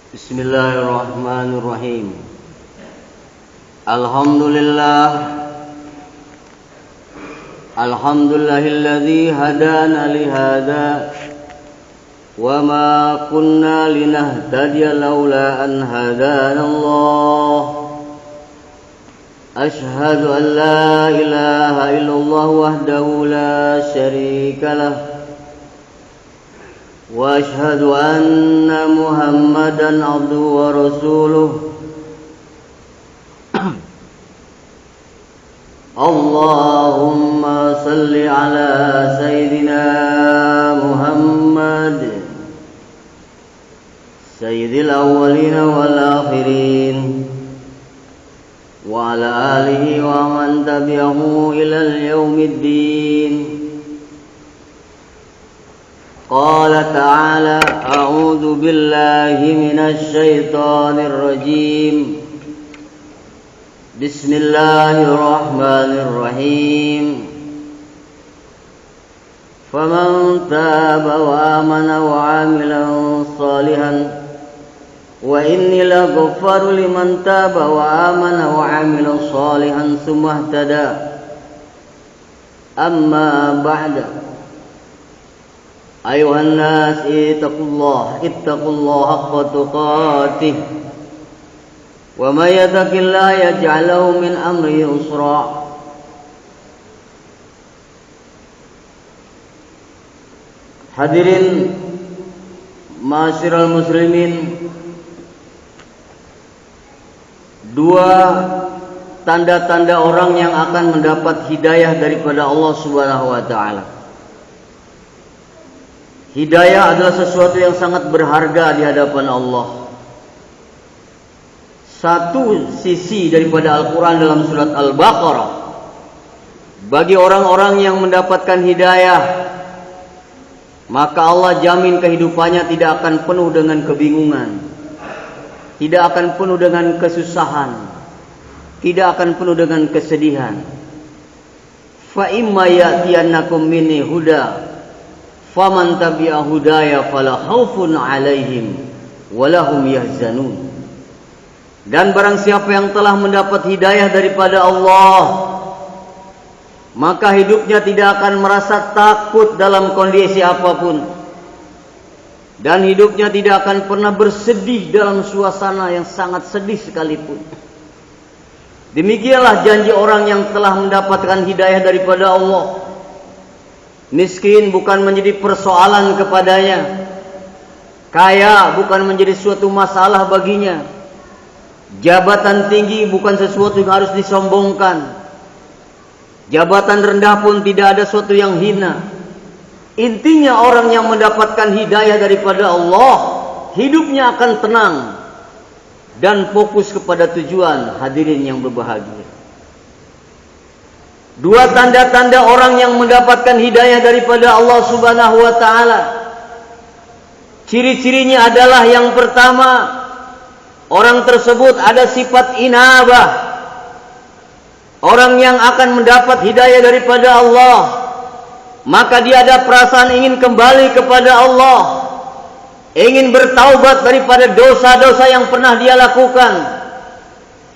Bismillahirrahmanirrahim. Alhamdulillah. Alhamdulillahilladzi hadana li hadza wa ma kunna linahtadiya laula an hadana Allah. Ashhadu an la ilaha illallah wahdahu la syarika lah. Wa ashhadu anna Muhammadan abduhu wa rasuluh. Allahumma salli ala Sayyidina Muhammad Sayyidil awwalina wal akhirin wa ala alihi wa man tabi'ahu ilal yaumiddin. Qala ta'ala a'udzu billahi minasy syaithanir rajim. Bismillahirrahmanirrahim. Faman taba wa amana wa 'amila salihan wa inni laghaffaru liman taba wa amana wa 'amila salihan tsumma ihtada. Amma ba'da. Ayuhan nas ittaqullaha haqqa tuqatih wa may yattaqillaha yaj'al lahu min amrihi yusra. Hadirin ma'asyiral muslimin, dua tanda-tanda orang yang akan mendapat hidayah daripada Allah Subhanahu wa taala. Hidayah adalah sesuatu yang sangat berharga di hadapan Allah. Satu sisi daripada Al-Quran dalam surat Al-Baqarah, bagi orang-orang yang mendapatkan hidayah, maka Allah jamin kehidupannya tidak akan penuh dengan kebingungan, tidak akan penuh dengan kesusahan, tidak akan penuh dengan kesedihan. Fa imma ya'tiyannakum minni huda faman tabi'a hudaya fala khaufun 'alaihim wa lahum yahzanun. Dan barang siapa yang telah mendapat hidayah daripada Allah, maka hidupnya tidak akan merasa takut dalam kondisi apapun, dan hidupnya tidak akan pernah bersedih dalam suasana yang sangat sedih sekalipun. Demikianlah janji orang yang telah mendapatkan hidayah daripada Allah. Miskin bukan menjadi persoalan kepadanya, kaya bukan menjadi suatu masalah baginya, jabatan tinggi bukan sesuatu yang harus disombongkan, jabatan rendah pun tidak ada sesuatu yang hina. Intinya orang yang mendapatkan hidayah daripada Allah, hidupnya akan tenang dan fokus kepada tujuan. Hadirin yang berbahagia, dua tanda-tanda orang yang mendapatkan hidayah daripada Allah Subhanahu wa taala. Ciri-cirinya adalah yang pertama, orang tersebut ada sifat inabah. Orang yang akan mendapat hidayah daripada Allah, maka dia ada perasaan ingin kembali kepada Allah, ingin bertaubat daripada dosa-dosa yang pernah dia lakukan,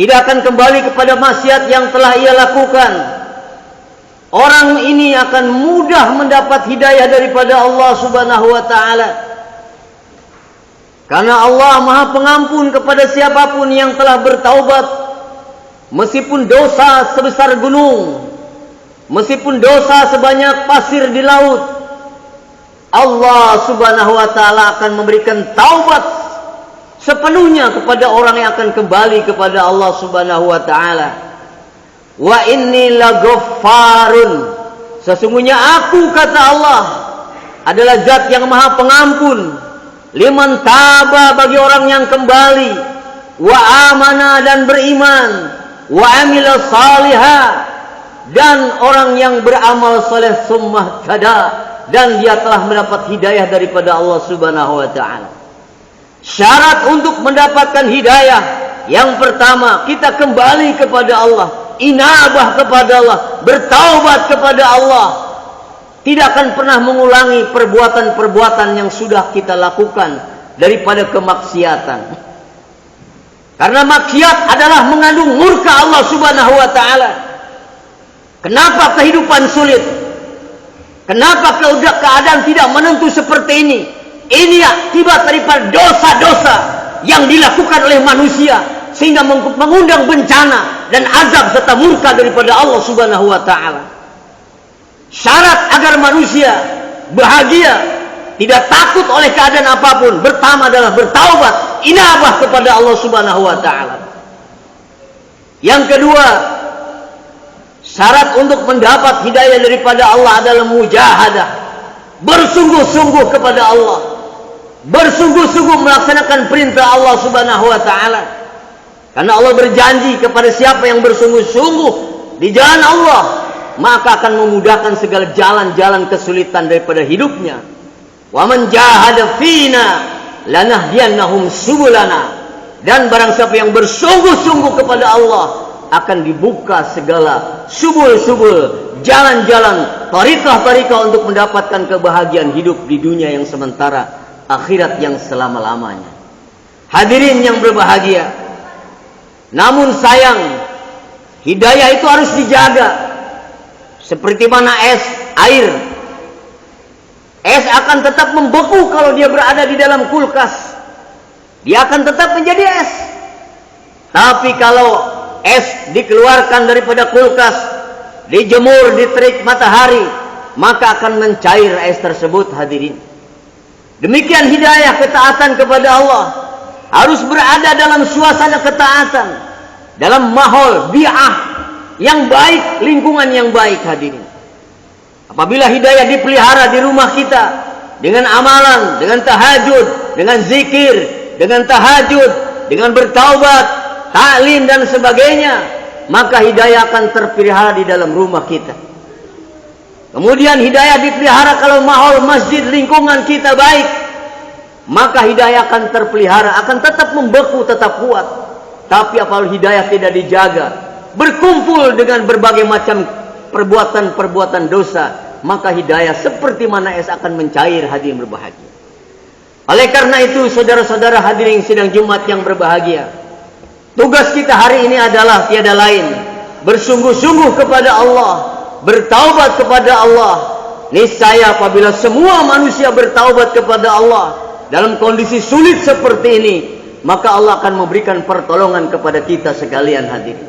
tidak akan kembali kepada maksiat yang telah ia lakukan. Orang ini akan mudah mendapat hidayah daripada Allah Subhanahu wa taala. Karena Allah Maha Pengampun kepada siapapun yang telah bertaubat, meskipun dosa sebesar gunung, meskipun dosa sebanyak pasir di laut, Allah Subhanahu wa taala akan memberikan taubat sepenuhnya kepada orang yang akan kembali kepada Allah Subhanahu wa taala. Wa inni laghaffarun, sesungguhnya aku, kata Allah, adalah zat yang Maha Pengampun, liman taba, bagi orang yang kembali, wa amana, dan beriman, wa amila salihah, dan orang yang beramal saleh, summa tada, dan dia telah mendapat hidayah daripada Allah Subhanahu wa taala. Syarat untuk mendapatkan hidayah yang pertama, kita kembali kepada Allah, inabah kepada Allah, bertaubat kepada Allah, tidak akan pernah mengulangi perbuatan-perbuatan yang sudah kita lakukan daripada kemaksiatan. Karena maksiat adalah mengandung murka Allah Subhanahu wa taala. Kenapa kehidupan sulit? Kenapa keadaan tidak menentu seperti ini? Ini akibat daripada dosa-dosa yang dilakukan oleh manusia sehingga mengundang bencana dan azab serta murka daripada Allah Subhanahu wa taala. Syarat agar manusia bahagia, tidak takut oleh keadaan apapun, pertama adalah bertaubat, inabah kepada Allah Subhanahu wa taala. Yang kedua, syarat untuk mendapat hidayah daripada Allah adalah mujahadah, bersungguh-sungguh kepada Allah, bersungguh-sungguh melaksanakan perintah Allah Subhanahu wa taala. Karena Allah berjanji kepada siapa yang bersungguh-sungguh di jalan Allah, maka akan memudahkan segala jalan-jalan kesulitan daripada hidupnya. Wa man jahada fina lanahdiyannahum subulana. Dan barang siapa yang bersungguh-sungguh kepada Allah, akan dibuka segala subul-subul, jalan-jalan, tariqah-tariqah untuk mendapatkan kebahagiaan hidup di dunia yang sementara, akhirat yang selama-lamanya. Hadirin yang berbahagia, namun sayang, hidayah itu harus dijaga. Seperti mana air. Es akan tetap membeku kalau dia berada di dalam kulkas. Dia akan tetap menjadi es. Tapi kalau es dikeluarkan daripada kulkas, dijemur di terik matahari, maka akan mencair es tersebut, hadirin. Demikian hidayah ketaatan kepada Allah. Harus berada dalam suasana ketaatan, dalam mahol bi'ah yang baik, lingkungan yang baik, hadirin. Apabila hidayah dipelihara di rumah kita dengan amalan, dengan tahajud, dengan zikir, dengan tahajud, dengan bertaubat, taklim dan sebagainya, maka hidayah akan terpelihara di dalam rumah kita. Kemudian hidayah dipelihara kalau mahol masjid, lingkungan kita baik, maka hidayah akan terpelihara, akan tetap membeku, tetap kuat. Tapi apabila hidayah tidak dijaga, berkumpul dengan berbagai macam perbuatan-perbuatan dosa, maka hidayah seperti mana es akan mencair, hadirin berbahagia. Oleh karena itu, saudara-saudara hadirin sidang Jumat yang berbahagia, tugas kita hari ini adalah tiada lain, bersungguh-sungguh kepada Allah, bertaubat kepada Allah. Niscaya apabila semua manusia bertaubat kepada Allah dalam kondisi sulit seperti ini, maka Allah akan memberikan pertolongan kepada kita sekalian, hadirin.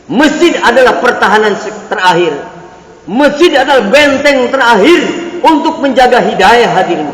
Masjid adalah pertahanan terakhir. Masjid adalah benteng terakhir untuk menjaga hidayah, hadirin.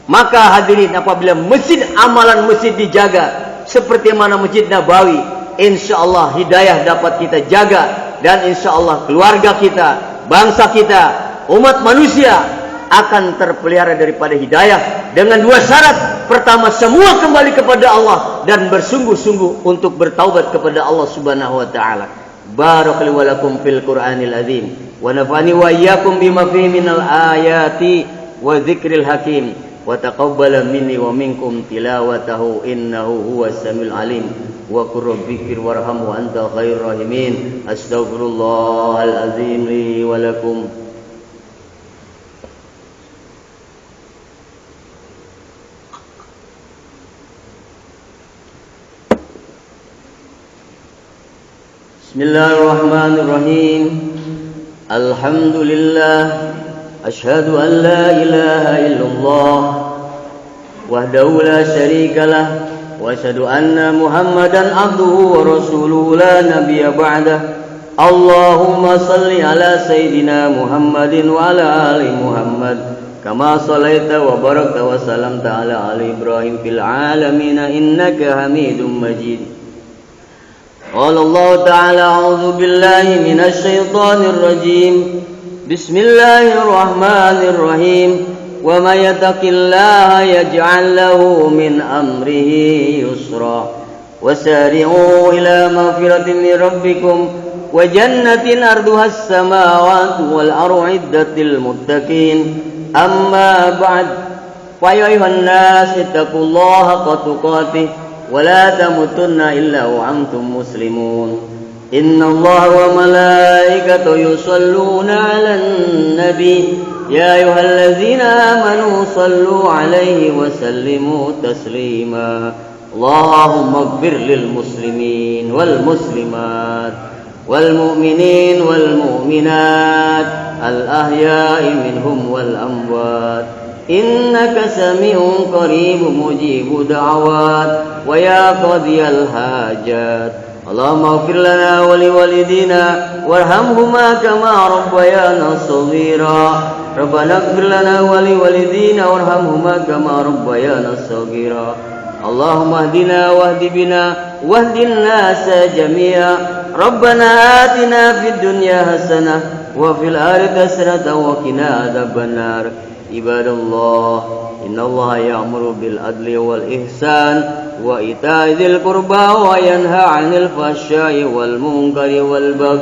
Maka hadirin, apabila masjid, amalan masjid dijaga seperti mana Masjid Nabawi, insyaallah hidayah dapat kita jaga, dan insyaallah keluarga kita, bangsa kita, umat manusia akan terpelihara daripada hidayah dengan dua syarat. Pertama, semua kembali kepada Allah dan bersungguh-sungguh untuk bertaubat kepada Allah Subhanahu wa taala. Barakallahu lakum fil Qur'anil azim wa nafa'ani wa iyyakum bima fihi minal ayati wa dzikril hakim wa taqabbala minni wa minkum tilawatahu innahu huwas samiul alim wa qur rabbikir warham wa anta khairur rahimin. Astaghfirullahal azim li wa lakum. Bismillahirrahmanirrahim. Alhamdulillah, asyhadu an la ilaha illallah wahdahu la syarikalah wa asyhadu anna Muhammadan abduhu wa rasuluhu la nabiyya ba'dah. Allahumma salli ala sayyidina Muhammadin wa ala ali Muhammad kama sallaita wa barakta wa salamta ala ali Ibrahim fil alamin innaka Hamidum Majid. قال الله تعالى أعوذ بالله من الشيطان الرجيم بسم الله الرحمن الرحيم وما يتق الله يجعل له من أمره يسرا وسارعوا إلى مغفرة من ربكم وجنة أرضها السماوات والأرض عدة للمتقين أما بعد فيا أيها الناس اتقوا الله حق تقاته ولا تموتن إلا وأنتم مسلمون إن الله وملائكته يصلون على النبي يا أيها الذين آمنوا صلوا عليه وسلموا تسليما اللهم اغفر للمسلمين والمسلمات والمؤمنين والمؤمنات الأحياء منهم والأموات إنك سميع قريب مجيب دعوات ويا قاضي الحاجات اللهم اغفر لنا ولوالدينا وارحمهما كما ربيانا صغيرا ربنا اغفر لنا ولوالدينا وارحمهما كما ربيانا صغيرا اللهم اهدنا واهد بنا واهد الناس جميعا ربنا آتنا في الدنيا حسنة وفي الآخرة حسنة وقنا عذاب النار عباد الله إن الله يأمر بالعدل والإحسان وإيتاء ذي القربى وينهى عن الفحشاء والمنكر والبغي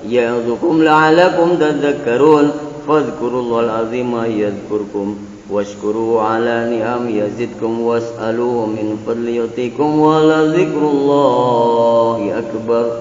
يعظكم لعلكم تذكرون فاذكروا الله العظيم يذكركم واشكروا على نعم يزدكم واسألوه من فضل يعطيكم ولذكر الله أكبر